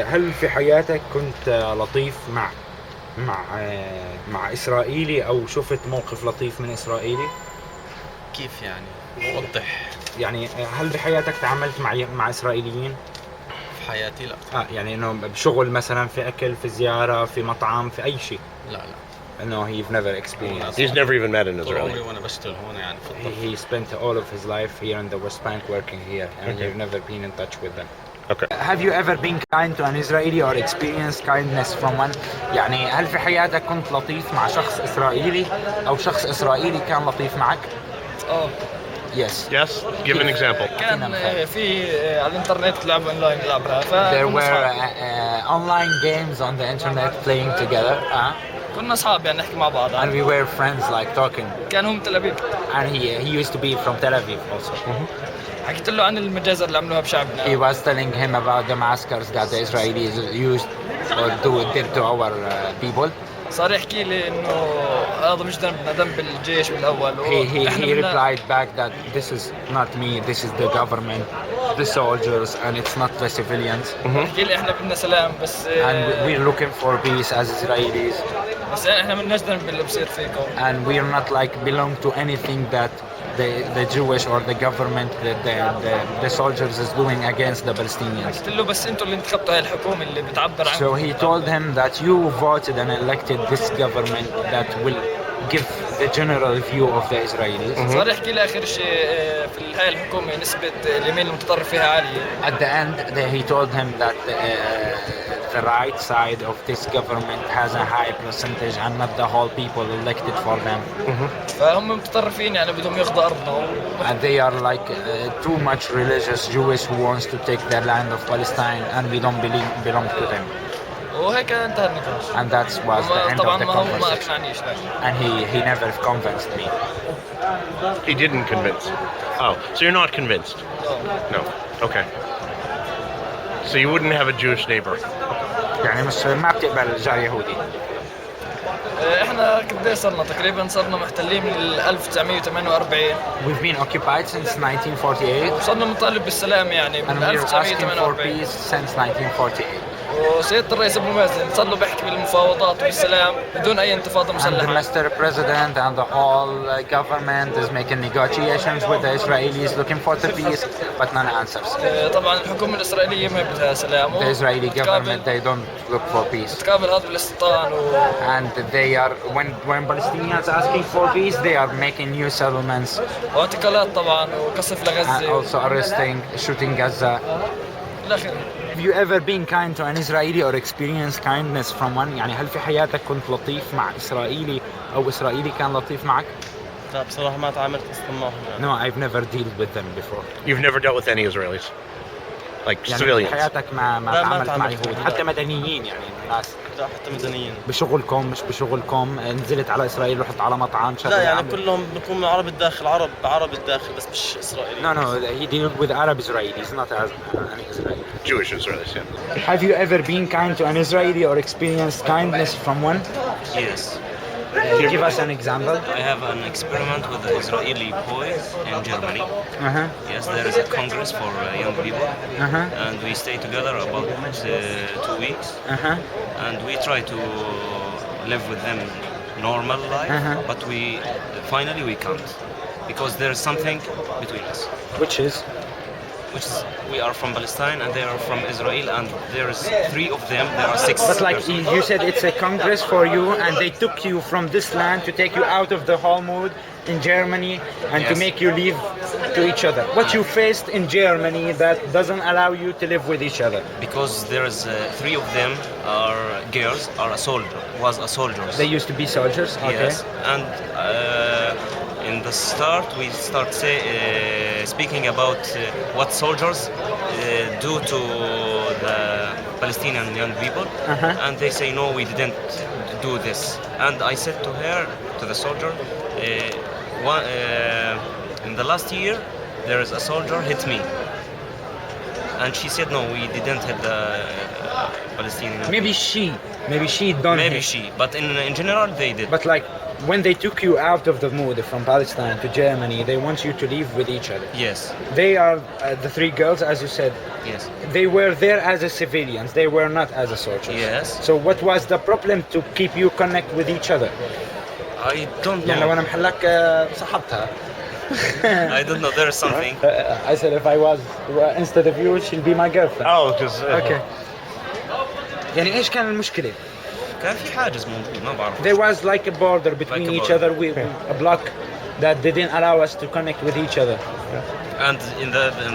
هل في حياتك كنت لطيف مع إسرائيلي أو شفت موقف لطيف من إسرائيلي؟ كيف يعني؟ وضح. يعني هل بحياتك تعاملت مع إسرائيليين؟ في حياتي لا. يعني إنه بشغل مثلا، في أكل، في زيارة، في مطعم، في أي شيء؟ لا. إنه he've never experienced. He's never even met an طول عمري Israeli. وانا بشتغل هون يعني في الطرف. He spent all of his life here in the West Bank working here, and Okay. you've never been in touch with them. Okay. Have you ever been kind to an Israeli or experienced kindness from one? يعني هل في حياتك كنت لطيف مع شخص إسرائيلي أو شخص إسرائيلي كان لطيف معك؟ Yes. Yes? Give an example. كان في على الانترنت لعبة اونلاين نلعبها. There were online games on the internet playing together. كنا اصحاب يعني نحكي مع بعض. And we were friends, like talking. كان هو من تل ابيب. And he used to be from Tel Aviv also. حكيت له عن المجازر اللي عملوها بشعبنا. He was telling him about the massacres that the Israelis used or did to our people. صار يحكي لي انه هذا مش ذنبنا، ذنب الجيش بالاول. He replied back that this is not me, this is the government, the soldiers, and it's not the civilians. يحكي لي احنا بدنا سلام بس. And we're looking for peace as Israelis. بس احنا مالناش ذنب باللي بصير فيكم. And we're not like belong to anything that the Jewish or the government, the soldiers is doing against the Palestinians. قلت له بس انتوا اللي انتخبتوا هاي الحكومة اللي بتعبر عن. So he told him that you voted and elected this government that will give the general view of the Israelis. صار يحكي لي اخر شيء في هاي الحكومة نسبة اليمين المتطرف فيها عالية. At the end, he told him that the right side of this government has a high percentage and not the whole people elected for them. فهم متطرفين يعني بدهم ياخذوا أرضنا. And they are like too much religious Jewish who wants to take the land of Palestine, and we don't belong to them. وهيك انتهى النقاش. And that was the end of طبعا the ما هو ما conversation. أقنعنيش. And he never convinced me. He didn't convince. Oh, so you're not convinced? No. Okay. So you wouldn't have a Jewish neighbor? يعني مش ما بتقبل جار يهودي. احنا قد ايه صرنا صرنا محتلين من 1948. We've been occupied since 1948. وصرنا نطالب بالسلام يعني And من we're asking for 1948. peace since 1948. وسيادة الرئيس ابو مازن صار له بيحكي بالمفاوضات والسلام بدون اي انتفاضة And مسلحة. Mr. President and the whole government is making negotiations with the Israelis looking for the peace, but none answers. طبعا الحكومة الإسرائيلية ما بدها سلام. The Israeli government, they don't look for peace. تقابل هذا بالاستيطان And they are, when Palestinians asking for peace, they are making new settlements واعتقالات طبعا وقصف and لغزة. also arresting, shooting Gaza. الأخير. Have you ever been kind to an Israeli or experienced kindness from one? يعني هل في حياتك كنت لطيف مع إسرائيلي أو إسرائيلي كان لطيف معك؟ لا بصراحة ما تعاملت أصلاً معهم يعني. No, I've never dealt with them before. You've never dealt with any Israelis? Like يعني civilians? في حياتك ما لا، ما تعاملت مع تعاملت يهود، معهم. حتى مدنيين يعني ناس لا حتى مدنيين. بشغلكم مش بشغلكم، نزلت على إسرائيل رحت على مطعم شغلة لا يعني عمل. كلهم بيكونوا عرب الداخل، عرب الداخل بس مش إسرائيلي. No, he dealt with Arab Israelis, not as an Israeli. Jewish Israelis, yeah. Have you ever been kind to an Israeli or experienced kindness from one? Yes, Give us an example. I have an experiment with the Israeli boys in Germany. Uh-huh. Yes, there is a congress for young people, Uh-huh. and we stay together about 2 weeks, Uh-huh. and we try to live with them normal life, but we finally we can't, because there is something between us, Which is? which is we are from Palestine and they are from Israel, and there is 3 of them. There are 6. But like persons. you said, it's a congress for you, and they took you from this land to take you out of the Talmud in Germany and to Yes. make you live to each other. What you faced in Germany that doesn't allow you to live with each other? Because there is 3 of them are girls, was a soldiers. They used to be soldiers. Okay. Yes, and in the start we start speaking about what soldiers do to the Palestinian young people, and they say no, we didn't do this. And I said to her, to the soldier, in the last year there is a soldier hit me, and she said no, we didn't hit the Palestinian. Maybe she don't. Maybe she, but in general they did. But like when they took you out of the mood from Palestine to Germany, they want you to live with each other. Yes. They are the three girls, as you said. Yes. They were there as a civilians. They were not as a soldiers. Yes. So what was the problem to keep you connect with each other? I don't يعني لو know. أنا محلك صاحبتها. I don't know. There is something. I said if I was instead of you, she'll be my girlfriend. Oh, because Okay. يعني إيش كان المشكلة? كان في حاجز موجود ما بعرف. There was like a border between Like a each border. other, a block that didn't allow us to connect with each other. And in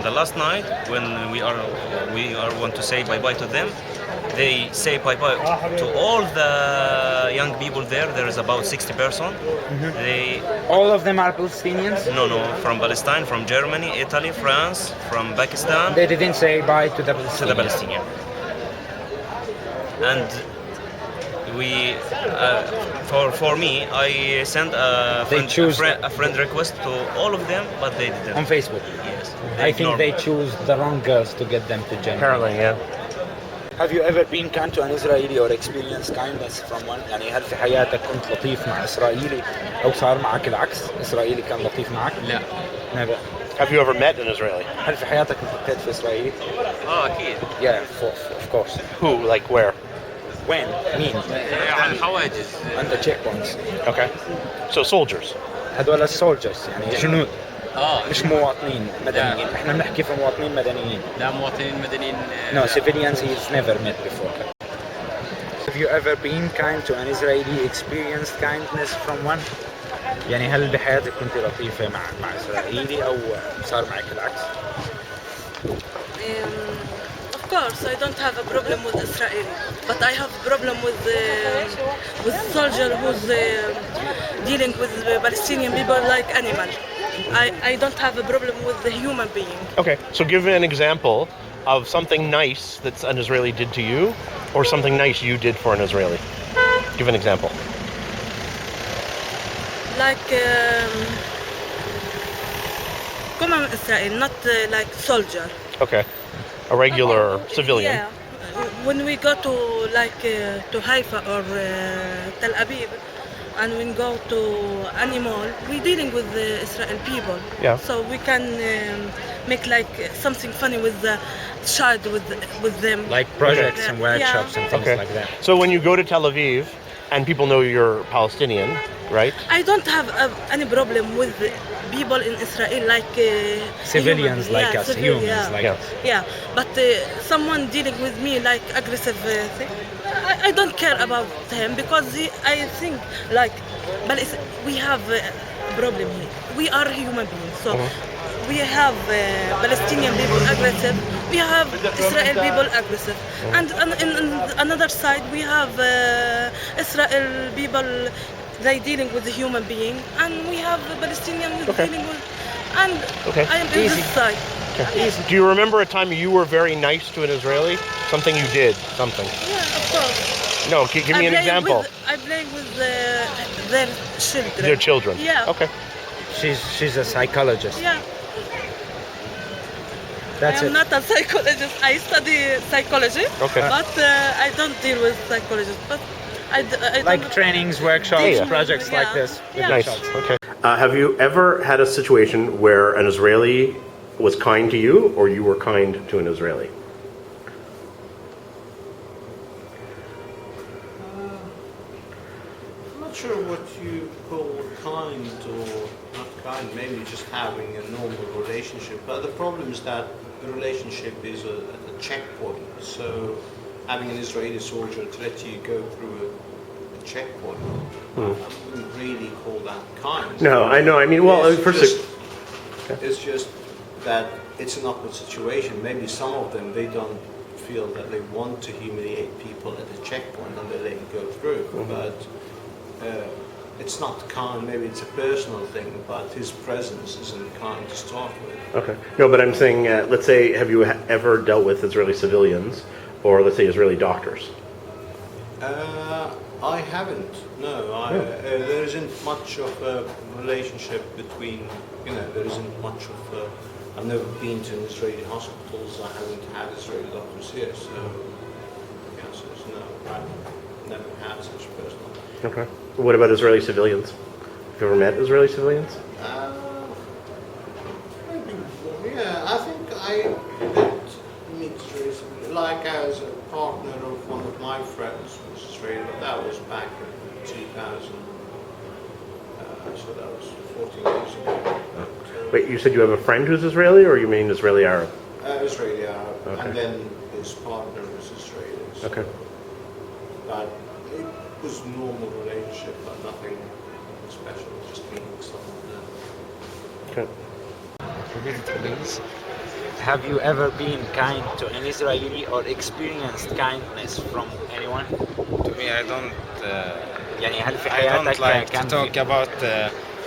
the last night when we are want to say bye bye to them, they say bye bye to all the young people there. There is about 60 person. They All of them are Palestinians. no from Palestine, from Germany, Italy, France, from Pakistan They didn't say bye to the to Palestinians. the Palestinian. And we for me I sent a friend request to all of them, but they didn't. On Facebook. Yes. I think ignored they me. choose the wrong girls to get them to Germany. apparently, yeah. Have you ever been kind to an Israeli or experienced kindness from one? يعني هل في حياتك كنت لطيف مع إسرائيلي أو صار معك العكس؟ إسرائيلي كان لطيف معك؟ لا. Never. Have you ever met an Israeli? هل في حياتك التقيت في إسرائيلي؟ اكيد. Yeah, of course. Who? Like where? When? مين؟ على الحواجز. On the checkpoints. Okay. So soldiers. هذول السولجرز يعني جنود مش مواطنين لا. مدنيين. احنا بنحكي في مواطنين مدنيين. لا مواطنين مدنيين. No, civilians he's never met before. Have you ever been kind to an Israeli, experienced kindness from one? يعني هل بحياتك كنت لطيفة مع إسرائيلي أو صار معك العكس؟ Of course, I don't have a problem with Israel, but I have a problem with soldier who's dealing with the Palestinian people like animal. I don't have a problem with the human being. Okay. So give an example of something nice that an Israeli did to you, or something nice you did for an Israeli. Give an example. Like come on Israel, not like soldier. Okay. A regular civilian. Yeah. When we go to like to Haifa or Tel Aviv, and we go to any mall, we're dealing with the Israel people. Yeah. So we can make like something funny with the child with them. Like projects and Yeah. workshops and things Okay. like that. So when you go to Tel Aviv and people know you're Palestinian, right? I don't have any problem with the people in Israel like Civilians human, like yeah, us, civil, humans yeah. like Yeah. us. Yeah, but someone dealing with me like aggressive thing, I don't care about him because I think like, but we have a problem here. We are human beings, so we have Palestinian people aggressive. We have Israel people aggressive, and in another side we have Israel people. They dealing with the human being, and we have the Palestinian dealing with, and Okay. I am in this side. Do you remember a time you were very nice to an Israeli? Something you did, something. Yeah, of course. No, give me an example. I play with their children. Their children. Yeah. Okay. She's a psychologist. Yeah. That's I am it. not a psychologist. I study psychology, Okay. but I don't deal with psychologists. But I Like don't, trainings, workshops, Yeah. projects Yeah. like this. with Yeah. the Nice. shots. Okay. Have you ever had a situation where an Israeli was kind to you, or you were kind to an Israeli? I'm not sure what you call kind or not kind, maybe just having a normal relationship. But the problem is that the relationship is at a checkpoint. So having an Israeli soldier to let you go through a checkpoint, I wouldn't really call that kind. No, I know. I mean, well, It's just that it's an awkward situation. Maybe some of them, they don't feel that they want to humiliate people at the checkpoint and they let you go through. But it's not kind. Maybe it's a personal thing, but his presence isn't kind to start with. Okay. No, but I'm saying, let's say, have you ever dealt with Israeli civilians, or let's say Israeli doctors? I haven't. No, there isn't much of a relationship between. There isn't much of. I've never been to an Israeli hospitals. I haven't had Israeli doctors here, so the answer is no. I never had such personal. Okay. What about Israeli civilians? Have you ever met Israeli civilians? Maybe, yeah, I think I did meet Israelis, like as a partner of one of my friends was Israeli, but that was back in 2000, so that was 14 years ago. Wait, you said you have a friend who's Israeli, or you mean Israeli Arab? Israeli Arab, Okay. and then his partner was Israeli. So, Okay. but it was normal relationship, but nothing special, just meeting someone there. Okay. Please. Have you ever been kind to an Israeli or experienced kindness from anyone? To me, I don't. يعني هل في I don't حياتك like to كان talk about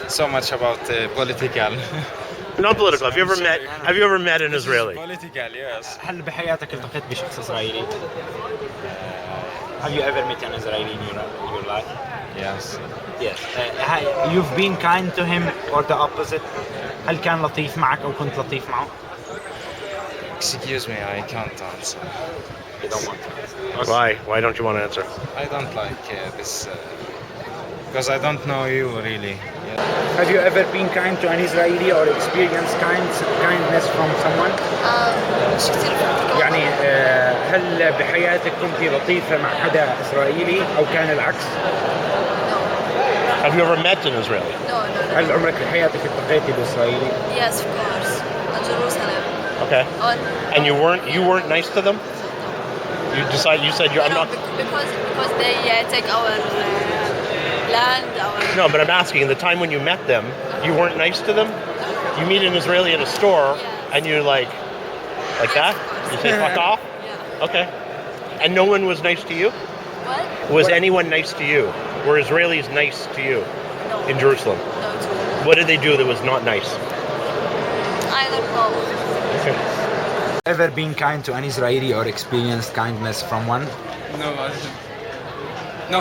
so much about political. Not political. Have you ever met an This is Israeli? Political, yes. هل بحياتك التقيت بشخص إسرائيلي؟ Have you ever met an Israeli in your life? Yes. Yes. You've been kind to him or the opposite? هل كان لطيف معك أو كنت لطيف معه؟ Excuse me, I can't answer. You don't want to. Why? Why don't you want to answer? I don't like this because I don't know you really. Yeah. Have you ever been kind to an Israeli or experienced kindness from someone? يعني هل بحياتك كنت لطيفة مع حدا إسرائيلي أو كان العكس؟ Have you ever met an Israeli? No, no, no. هل عمرك بحياتك التقيتي بإسرائيلي؟ Yes, of course. At Jerusalem. Okay. On, And you weren't nice to them? You said you're. I'm not. because they take our land, our. No, but I'm asking. The time when you met them, you weren't nice to them. You meet an Israeli at a store, Yes. and you're like that. You say fuck off. Yeah. Okay. And no one was nice to you. What? Was anyone nice to you? Were Israelis nice to you No. in Jerusalem? No, too. What did they do that was not nice? I don't know. Okay. Ever been kind to an Israeli or experienced kindness from one? No, I didn't. No.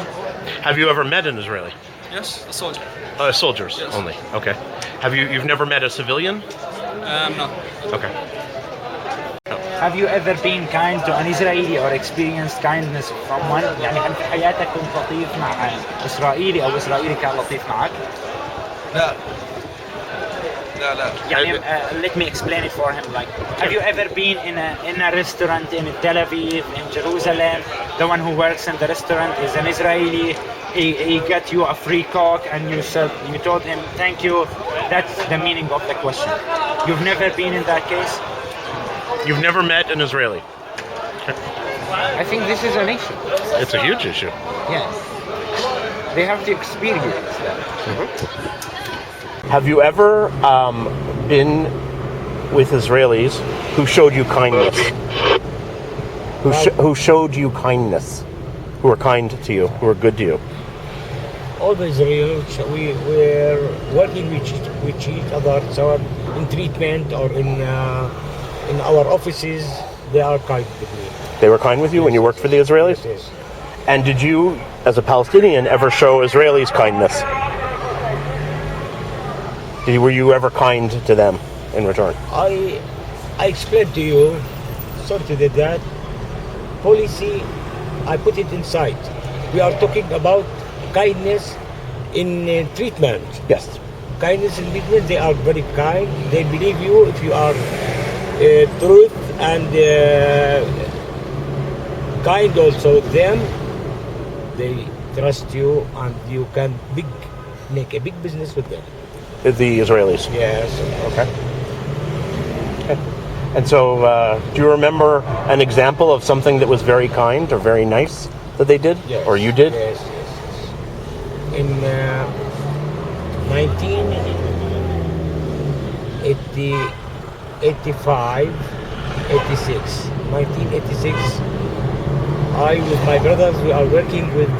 Have you ever met an Israeli? Yes, a soldier. Soldiers Yes. only. Okay. You've never met a civilian? No. Okay. Have you ever been kind to an Israeli or experienced kindness from one? يعني هل في حياتك كنت لطيف مع إسرائيلي أو إسرائيلي كان لطيف معك؟ لا. لا لا. يعني let me explain it for him. Like, have you ever been in a restaurant in Tel Aviv, in Jerusalem? The one who works in the restaurant is an Israeli. He got you a free Coke and you told him thank you. That's the meaning of the question. You've never been in that case? You've never met an Israeli? I think this is an issue. It's a huge issue. Yes. They have to experience that. Have you ever been with Israelis who showed you kindness? Who showed you kindness? Who were kind to you? Who were good to you? All the Israelis, we were working with each other, so in treatment or in our offices, they are kind with me. They were kind with you when you worked for the Israelis? Yes. And did you, as a Palestinian, ever show Israelis kindness? Were you ever kind to them in return? I explained to you, sorry to do that, policy, I put it inside. We are talking about kindness in treatment. Yes. Kindness in treatment, they are very kind. They believe you if you are truth and kind also them. They trust you and you can make a big business with them. The Israelis? Yes. Okay. And so, do you remember an example of something that was very kind or very nice that they did? Yes. Or you did? Yes. In 1986, I with my brothers, we are working with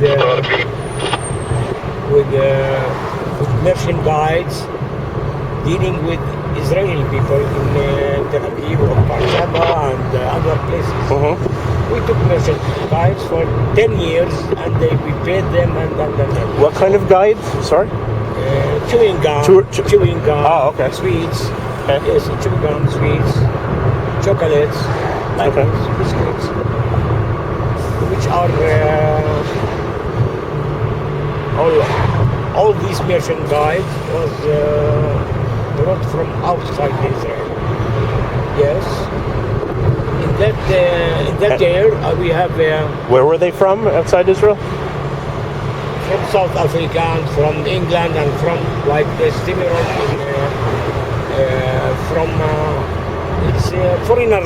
merchant guides, dealing with Israeli people in Tel Aviv or Beersheba and other places. We took merchant guides for 10 years and we paid them and. What kind of guides? Sorry? Chewing gum. Chewing gum. Oh, okay. Sweets. Okay. Yes, chewing gum, sweets, chocolates, like Okay. biscuits, which are all these merchandise was brought from outside Israel. Yes. In that year, we have Where were they from outside Israel? from South Africa and from England and from like the similar from it's foreigner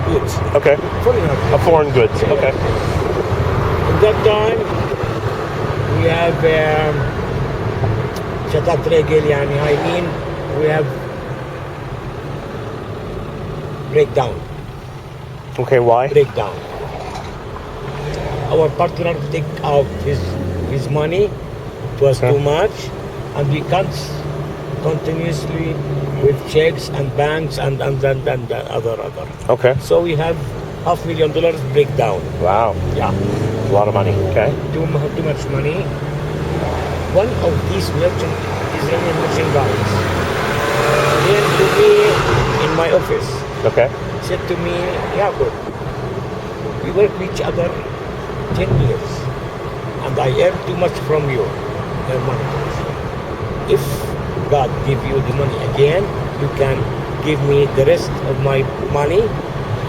goods. Okay. Foreigner. Foreign goods. Okay. In that time, we have شتات رجل يعني I mean we have breakdown. Okay, why? Breakdown. Our partner take out his money. It was too much, and we can't continuously with checks and banks and other. Okay. So we have $500,000 breakdown. Wow. Yeah. A lot of money. Okay. Too much money. One of these Israeli merchandise came to me in my office. Okay. Said to me, Yaakov, we work with each other 10 years and I earn too much from you. If God give you the money again, you can give me the rest of my money.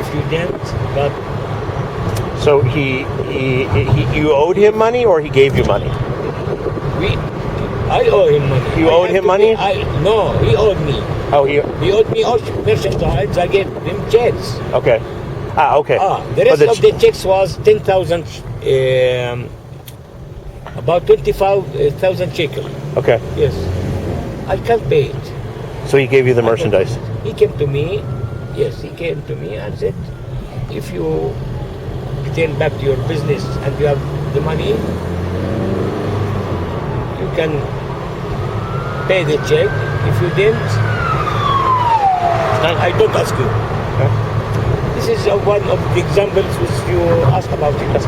If you didn't, God. So you owed him money, or he gave you money? I owe him money. You owed him money? No, he owed me. Oh, he owed me all merchandise. I gave him checks. Okay. Okay. The rest of the checks was 10,000, about 25,000 shekel. Okay. Yes. I can't pay it. So he gave you the merchandise? He came to me. Yes, he came to me and said, if you return back to your business and you have the money, you can pay the check. If you didn't, I don't ask you. Okay. This is one of the examples which you asked about it.